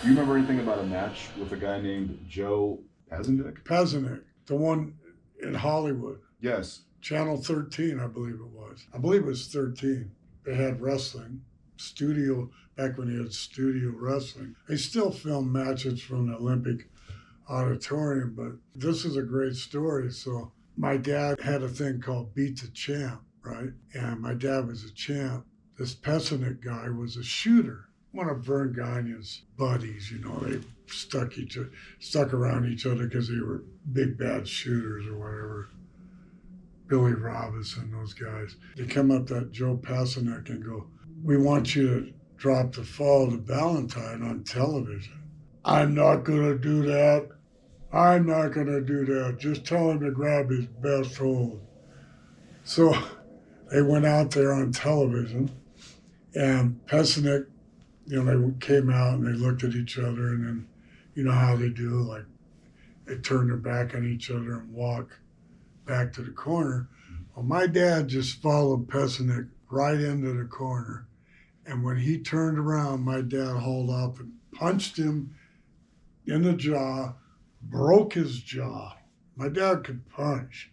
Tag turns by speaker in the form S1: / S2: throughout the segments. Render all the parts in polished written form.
S1: Do you remember anything about a match with a guy named Joe Pazandak?
S2: Pazandak, the one in Hollywood.
S1: Yes.
S2: Channel 13, I believe it was. I believe it was 13. They had wrestling, studio, back when they had studio wrestling. They still film matches from the Olympic Auditorium, but this is a great story. So my dad had a thing called Beat the Champ, right? And my dad was a champ. This Pessanick guy was a shooter, one of Verne Gagne's buddies. You know, they stuck around each other because they were big bad shooters or whatever. Billy Robinson, those guys. They come up to Joe Pazandak and go, "We want you to drop the fall to Valentine on television." "I'm not going to do that. I'm not going to do that. Just tell him to grab his best hold." So they went out there on television, and Pessanick, you know, they came out and they looked at each other, and then, you know how they do, like they turn their back on each other and walk back to the corner. Well, my dad just followed Pessanick right into the corner, and when he turned around, my dad hauled up and punched him in the jaw, broke his jaw. My dad could punch.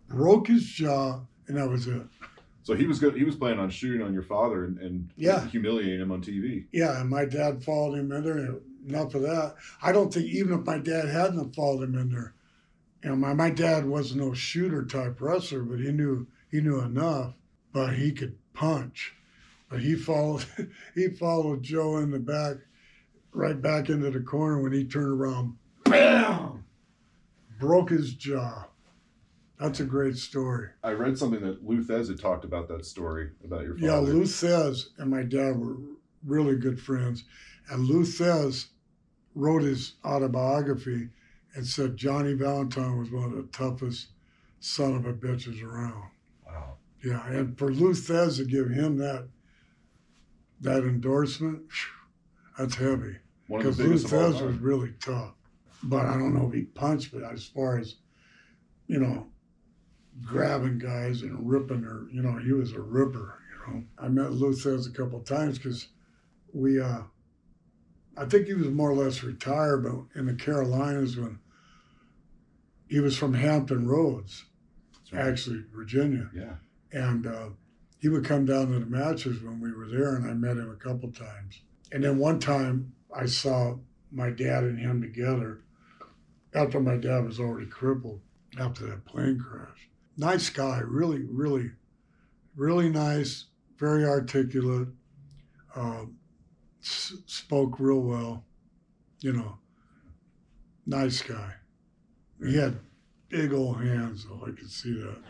S2: Broke his jaw, and that was it.
S1: So he was good. He was planning on shooting on your father and
S2: Yeah.
S1: humiliating him on TV.
S2: Yeah, and my dad followed him in there. And enough of that. I don't think even if my dad hadn't followed him in there, you know, my dad was no shooter type wrestler, but he knew enough. But he could punch. But he followed Joe in the back, right back into the corner. When he turned around, bam, broke his jaw. That's a great story.
S1: I read something that Lou Thesz had talked about that story about your father.
S2: Yeah, Lou Thesz and my dad were really good friends. And Lou Thesz wrote his autobiography and said Johnny Valentine was one of the toughest son of a bitches around.
S1: Wow.
S2: Yeah, and for Lou Thesz to give him that endorsement, that's heavy. Because Lou Thesz was really tough. But I don't know if he punched, but as far as, you know, grabbing guys and ripping her, you know, he was a ripper, you know. I met Lou Thesz a couple of times because I think he was more or less retired, but in the Carolinas when he was from Hampton Roads, right. Actually, Virginia.
S1: Yeah.
S2: And he would come down to the matches when we were there, and I met him a couple times. And then one time I saw my dad and him together after my dad was already crippled after that plane crash. Nice guy, really, really, really nice, very articulate, spoke real well, you know, nice guy. He had big old hands, though, I could see that.